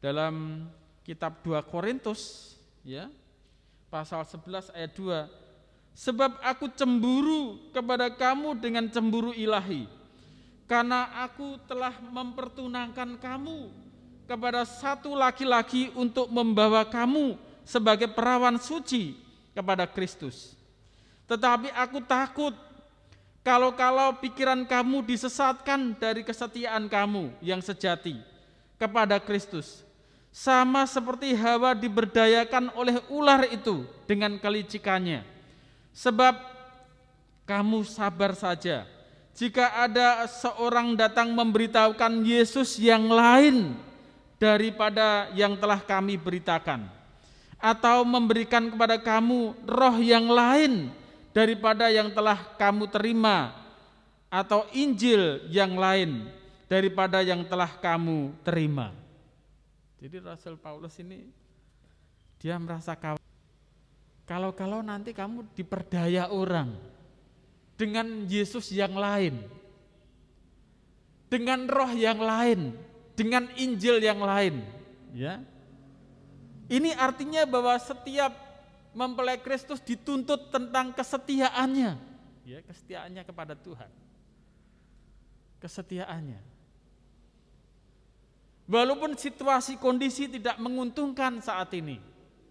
Speaker 3: dalam kitab 2 Korintus ya. Pasal 11 ayat 2. Sebab aku cemburu kepada kamu dengan cemburu ilahi, karena aku telah mempertunangkan kamu kepada satu laki-laki untuk membawa kamu sebagai perawan suci kepada Kristus. Tetapi aku takut kalau pikiran kamu disesatkan dari kesetiaan kamu yang sejati kepada Kristus, sama seperti Hawa diberdayakan oleh ular itu dengan kelicikannya. Sebab kamu sabar saja jika ada seorang datang memberitahukan Yesus yang lain daripada yang telah kami beritakan, atau memberikan kepada kamu roh yang lain daripada yang telah kamu terima, atau Injil yang lain daripada yang telah kamu terima. Jadi Rasul Paulus ini dia merasa khawatir kalau nanti kamu diperdaya orang dengan Yesus yang lain, dengan roh yang lain, dengan Injil yang lain, ya. Ini artinya bahwa setiap mempelai Kristus dituntut tentang kesetiaannya, ya, kesetiaannya kepada Tuhan. Kesetiaannya. Walaupun situasi kondisi tidak menguntungkan saat ini,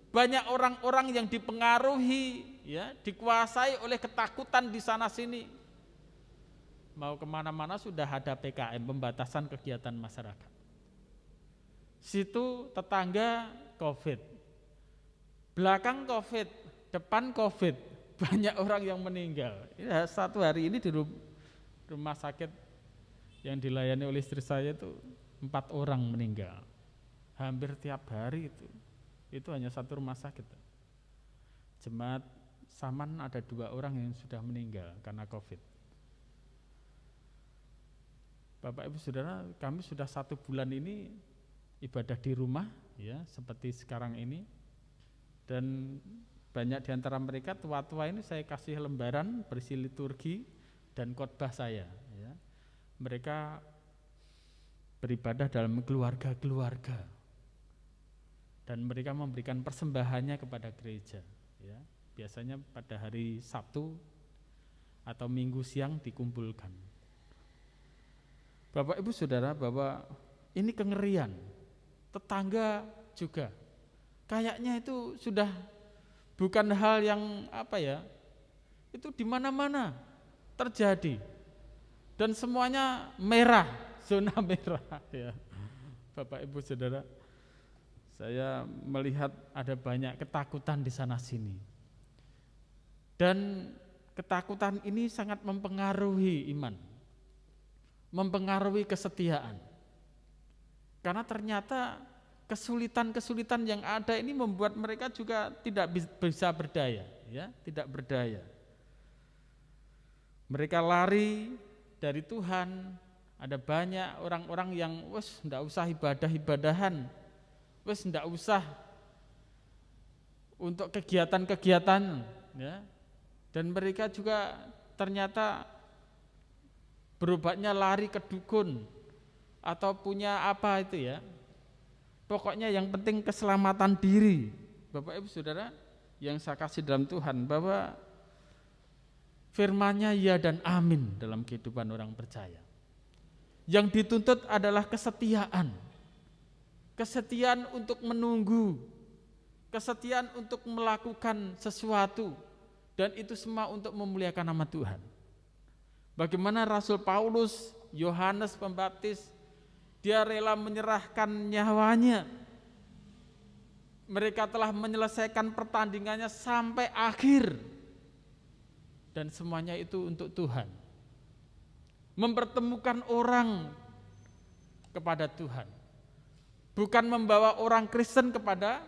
Speaker 3: banyak orang-orang yang dipengaruhi, ya, dikuasai oleh ketakutan di sana sini. Mau kemana-mana sudah ada PKM, pembatasan kegiatan masyarakat. Situ tetangga COVID, belakang COVID, depan COVID, banyak orang yang meninggal. Ya, satu hari ini di rumah sakit yang dilayani oleh istri saya itu 4 orang meninggal. Hampir tiap hari itu hanya satu rumah sakit. Jemaat Saman ada 2 orang yang sudah meninggal karena COVID. Bapak Ibu Saudara, kami sudah 1 bulan ini ibadah di rumah, ya, seperti sekarang ini, dan banyak di antara mereka tua-tua ini saya kasih lembaran berisi liturgi dan khotbah saya, ya. Mereka beribadah dalam keluarga-keluarga dan mereka memberikan persembahannya kepada gereja, ya. Biasanya pada hari Sabtu atau Minggu siang dikumpulkan. Bapak Ibu Saudara, bahwa ini kengerian. Tetangga juga kayaknya itu sudah bukan hal yang itu di mana-mana terjadi dan semuanya merah, zona merah, ya. Bapak Ibu Saudara, saya melihat ada banyak ketakutan di sana sini, dan ketakutan ini sangat mempengaruhi iman, mempengaruhi kesetiaan. Karena ternyata kesulitan-kesulitan yang ada ini membuat mereka juga tidak bisa berdaya, ya, tidak berdaya. Mereka lari dari Tuhan. Ada banyak orang-orang yang enggak usah ibadah-ibadahan, enggak usah untuk kegiatan-kegiatan, ya. Dan mereka juga ternyata berobatnya lari ke dukun atau punya apa itu, ya. Pokoknya yang penting keselamatan diri. Bapak Ibu Saudara yang saya kasih dalam Tuhan, bahwa firman-Nya ya dan amin dalam kehidupan orang percaya. Yang dituntut adalah kesetiaan. Kesetiaan untuk menunggu, kesetiaan untuk melakukan sesuatu, dan itu semua untuk memuliakan nama Tuhan. Bagaimana Rasul Paulus, Yohanes Pembaptis, dia rela menyerahkan nyawanya. Mereka telah menyelesaikan pertandingannya sampai akhir. Dan semuanya itu untuk Tuhan. Mempertemukan orang kepada Tuhan. Bukan membawa orang Kristen kepada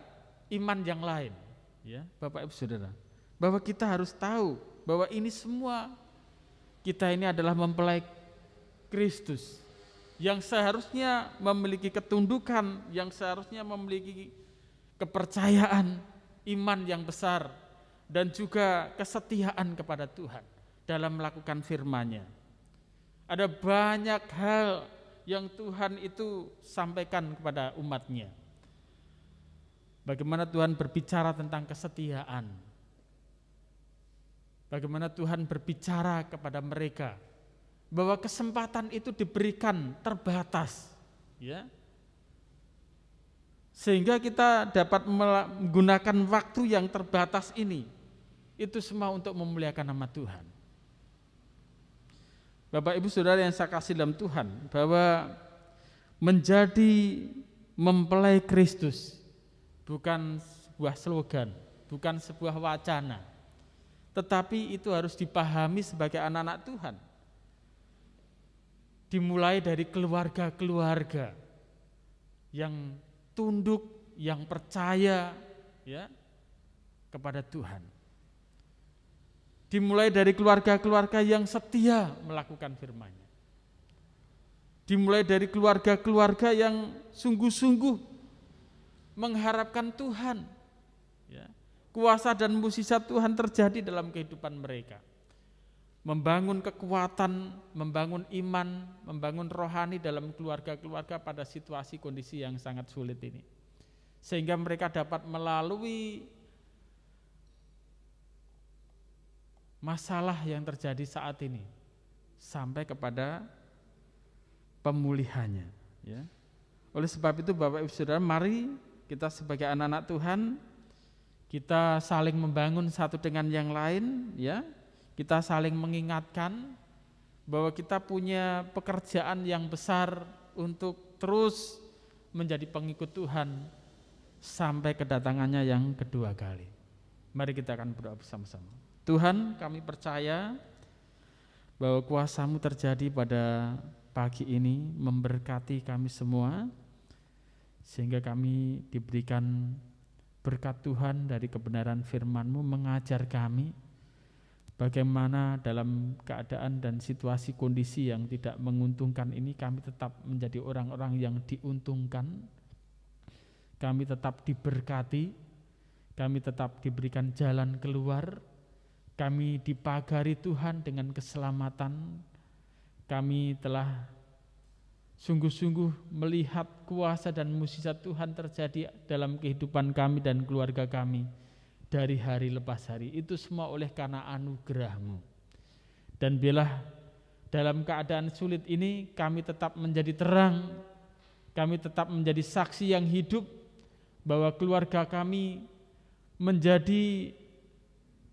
Speaker 3: iman yang lain. Ya, Bapak Ibu Saudara, bahwa kita harus tahu bahwa ini semua, kita ini adalah mempelai Kristus yang seharusnya memiliki ketundukan, yang seharusnya memiliki kepercayaan, iman yang besar, dan juga kesetiaan kepada Tuhan dalam melakukan firman-Nya. Ada banyak hal yang Tuhan itu sampaikan kepada umat-Nya. Bagaimana Tuhan berbicara tentang kesetiaan. Bagaimana Tuhan berbicara kepada mereka bahwa kesempatan itu diberikan terbatas, ya. Sehingga kita dapat menggunakan waktu yang terbatas ini, itu semua untuk memuliakan nama Tuhan. Bapak Ibu Saudara yang saya kasih dalam Tuhan, bahwa menjadi mempelai Kristus bukan sebuah slogan, bukan sebuah wacana, tetapi itu harus dipahami sebagai anak-anak Tuhan. Dimulai dari keluarga-keluarga yang tunduk, yang percaya, ya, kepada Tuhan. Dimulai dari keluarga-keluarga yang setia melakukan firman-Nya. Dimulai dari keluarga-keluarga yang sungguh-sungguh mengharapkan Tuhan, ya. Kuasa dan mukjizat Tuhan terjadi dalam kehidupan mereka. Membangun kekuatan, membangun iman, membangun rohani dalam keluarga-keluarga pada situasi kondisi yang sangat sulit ini. Sehingga mereka dapat melalui masalah yang terjadi saat ini sampai kepada pemulihannya, ya. Oleh sebab itu Bapak Ibu Saudara, mari kita sebagai anak-anak Tuhan, kita saling membangun satu dengan yang lain, ya. Kita saling mengingatkan bahwa kita punya pekerjaan yang besar untuk terus menjadi pengikut Tuhan sampai kedatangannya yang kedua kali. Mari kita akan berdoa bersama-sama. Tuhan, kami percaya bahwa kuasa-Mu terjadi pada pagi ini, memberkati kami semua, sehingga kami diberikan berkat Tuhan dari kebenaran firman-Mu, mengajar kami bagaimana dalam keadaan dan situasi kondisi yang tidak menguntungkan ini kami tetap menjadi orang-orang yang diuntungkan, kami tetap diberkati, kami tetap diberikan jalan keluar, kami dipagari Tuhan dengan keselamatan, kami telah sungguh-sungguh melihat kuasa dan mukjizat Tuhan terjadi dalam kehidupan kami dan keluarga kami dari hari lepas hari. Itu semua oleh karena anugerah-Mu. Dan biarlah dalam keadaan sulit ini kami tetap menjadi terang, kami tetap menjadi saksi yang hidup bahwa keluarga kami menjadi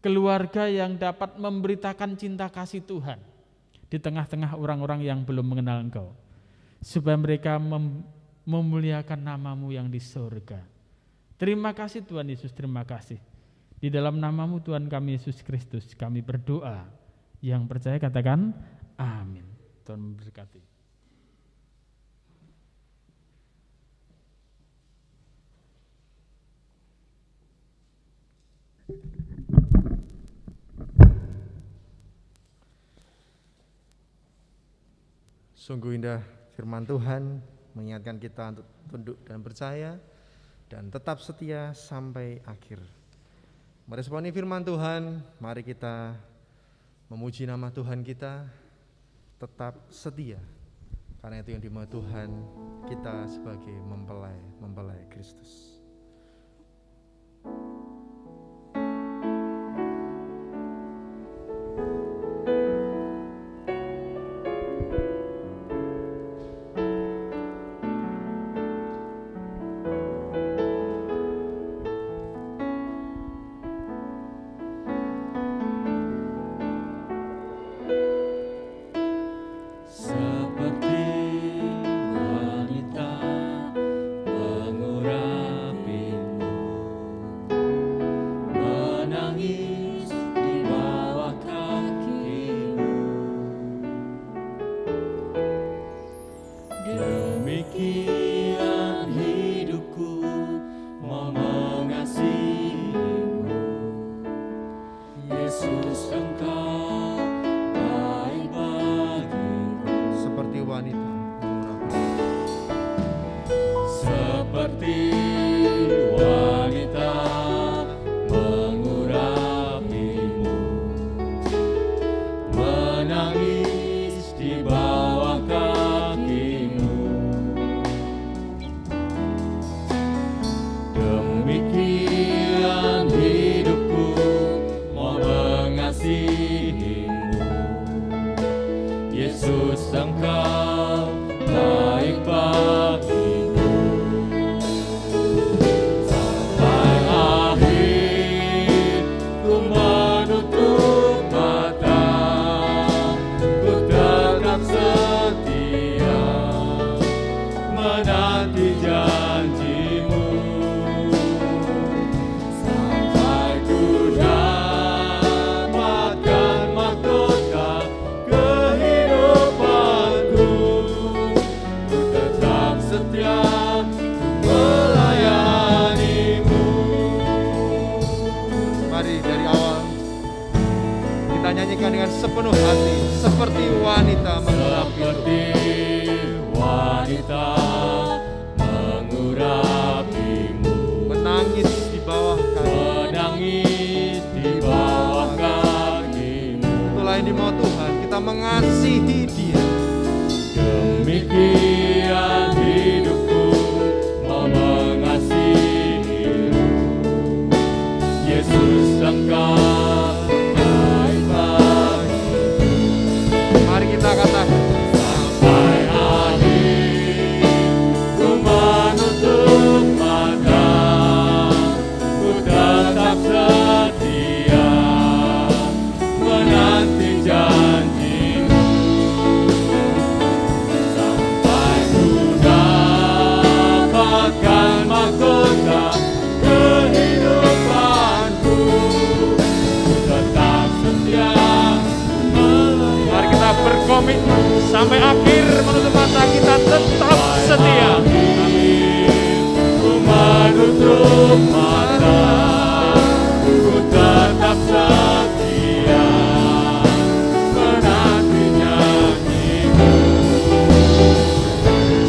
Speaker 3: keluarga yang dapat memberitakan cinta kasih Tuhan di tengah-tengah orang-orang yang belum mengenal Engkau, supaya mereka memuliakan nama-Mu yang di surga. Terima kasih Tuhan Yesus, terima kasih. Di dalam nama-Mu Tuhan kami Yesus Kristus kami berdoa. Yang percaya katakan amin. Tuhan memberkati.
Speaker 1: Sungguh indah firman Tuhan mengingatkan kita untuk tunduk dan percaya dan tetap setia sampai akhir. Meresponi firman Tuhan, mari kita memuji nama Tuhan kita, tetap setia. Karena itu yang dimau Tuhan, kita sebagai mempelai Kristus.
Speaker 2: Seperti wanita mengurap
Speaker 1: Mari dari awal kita nyanyikan dengan sepenuh hati, seperti wanita mengurapi
Speaker 2: Seperti wanita mengurapimu,
Speaker 1: menangis di bawah kaki.
Speaker 2: menangis di bawah kakimu.
Speaker 1: Itulah yang dimau Tuhan, kita mengasihi Dia.
Speaker 2: Demikian hidupku mau mengasihimu, Yesus Engkau baik bagiku.
Speaker 1: Mari kita katakan,
Speaker 2: Sampai akhir ku menutup mata, ku tetap setia menanti janji-Mu. Sampai ku dapatkan mahkota kehidupanku, ku tetap setia melayani.
Speaker 3: Mari kita berkomitmen sampai akhir menutup mata, kita tetap setia.
Speaker 2: Ku menutup mata, ku tetap setia menanti janji-Mu.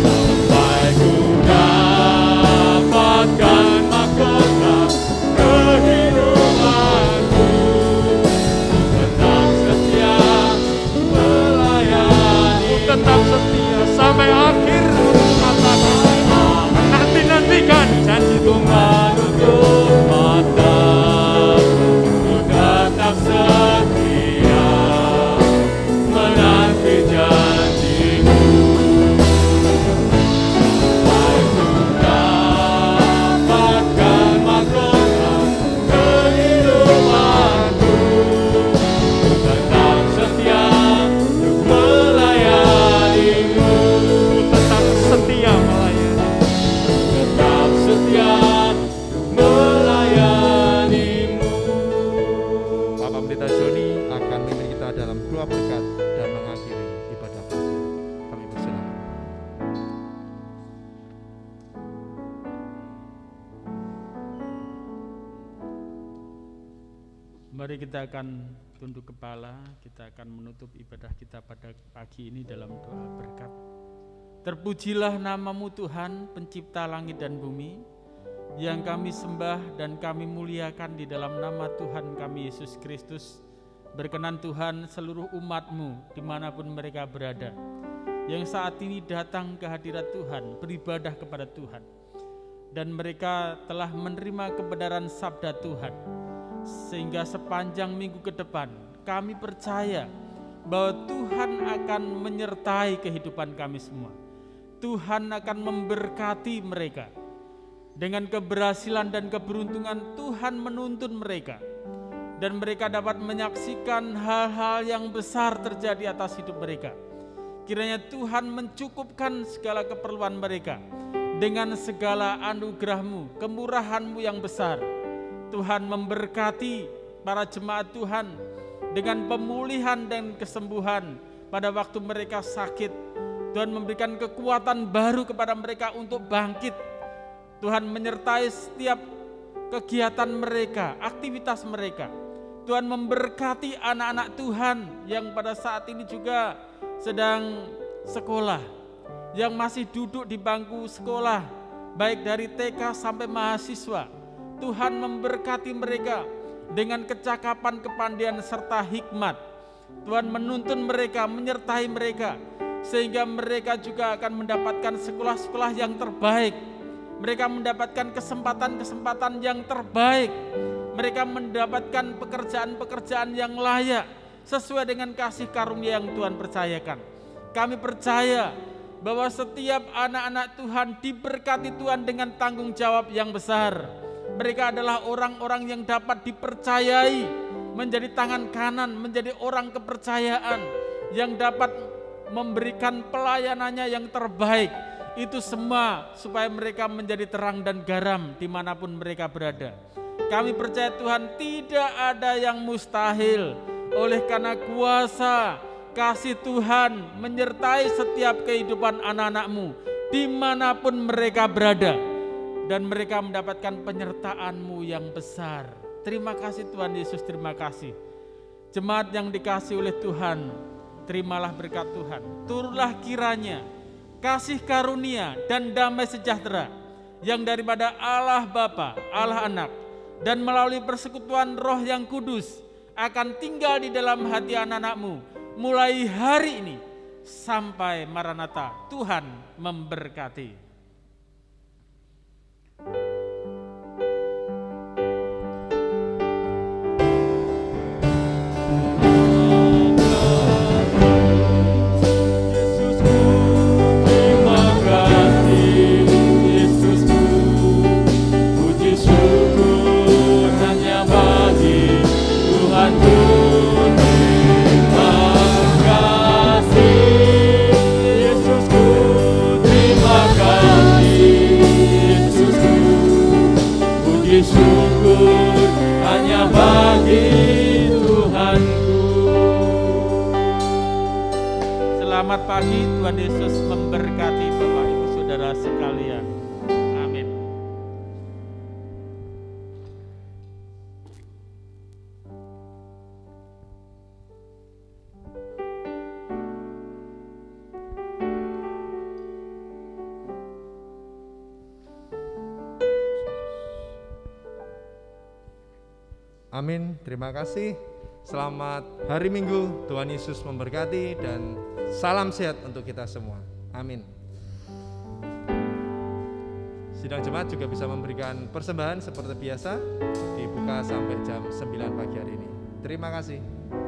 Speaker 2: Sampai ku dapatkan mahkota kehidupanku, ku tetap setia melayani.
Speaker 3: Tetap setia sampai akhir menutup mata kita. Nanti-nantikan janji
Speaker 2: Ku menutup mata, ku tetap setia menanti janji-Mu. Sampai ku dapatkan mahkota kehidupanku, ku tetap setia untuk melayani-Mu.
Speaker 3: tetap setia melayani.
Speaker 2: Tetap setia melayani-Mu.
Speaker 1: Bapak Pendeta Joni akan memimpin kita dalam doa berkat dan mengakhiri ibadah kita. Kami persilakan.
Speaker 3: Mari kita akan tunduk kepala, kita akan menutup ibadah kita pada pagi ini dalam doa berkat. Terpujilah nama-Mu Tuhan, pencipta langit dan bumi, yang kami sembah dan kami muliakan di dalam nama Tuhan kami Yesus Kristus. Berkenan Tuhan seluruh umat-Mu dimanapun mereka berada, yang saat ini datang ke hadirat Tuhan, beribadah kepada Tuhan, dan mereka telah menerima kebenaran sabda Tuhan. Sehingga sepanjang minggu ke depan kami percaya bahwa Tuhan akan menyertai kehidupan kami semua. Tuhan akan memberkati mereka. Dengan keberhasilan dan keberuntungan Tuhan menuntun mereka, dan mereka dapat menyaksikan hal-hal yang besar terjadi atas hidup mereka. Kiranya Tuhan mencukupkan segala keperluan mereka dengan segala anugerah-Mu, kemurahan-Mu yang besar. Tuhan memberkati para jemaat Tuhan dengan pemulihan dan kesembuhan pada waktu mereka sakit. Tuhan memberikan kekuatan baru kepada mereka untuk bangkit. Tuhan menyertai setiap kegiatan mereka, aktivitas mereka. Tuhan memberkati anak-anak Tuhan yang pada saat ini juga sedang sekolah, yang masih duduk di bangku sekolah, baik dari TK sampai mahasiswa. Tuhan memberkati mereka dengan kecakapan, kepandaian, serta hikmat. Tuhan menuntun mereka, menyertai mereka, sehingga mereka juga akan mendapatkan sekolah-sekolah yang terbaik. Mereka mendapatkan kesempatan-kesempatan yang terbaik. Mereka mendapatkan pekerjaan-pekerjaan yang layak, sesuai dengan kasih karunia yang Tuhan percayakan. Kami percaya bahwa setiap anak-anak Tuhan diberkati Tuhan dengan tanggung jawab yang besar. Mereka adalah orang-orang yang dapat dipercayai menjadi tangan kanan, menjadi orang kepercayaan yang dapat memberikan pelayanannya yang terbaik. Itu semua supaya mereka menjadi terang dan garam dimanapun mereka berada. Kami percaya Tuhan tidak ada yang mustahil. Oleh karena kuasa kasih Tuhan menyertai setiap kehidupan anak-anak-Mu dimanapun mereka berada. Dan mereka mendapatkan penyertaan-Mu yang besar. Terima kasih Tuhan Yesus, terima kasih. Jemaat yang dikasih oleh Tuhan, terimalah berkat Tuhan. Turunlah kiranya kasih karunia dan damai sejahtera yang daripada Allah Bapa, Allah Anak, dan melalui persekutuan Roh yang Kudus akan tinggal di dalam hati anak-anakmu mulai hari ini sampai Maranatha. Tuhan memberkati.
Speaker 2: Syukur hanya bagi Tuhanku.
Speaker 3: Selamat pagi, Tuhan Yesus memberkati Bapak Ibu Saudara sekalian. Amin.
Speaker 1: Amin, terima kasih. Selamat hari Minggu, Tuhan Yesus memberkati dan salam sehat untuk kita semua. Amin. Sidang jemaat juga bisa memberikan persembahan seperti biasa, dibuka sampai jam 9 pagi hari ini. Terima kasih,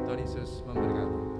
Speaker 1: Tuhan Yesus memberkati.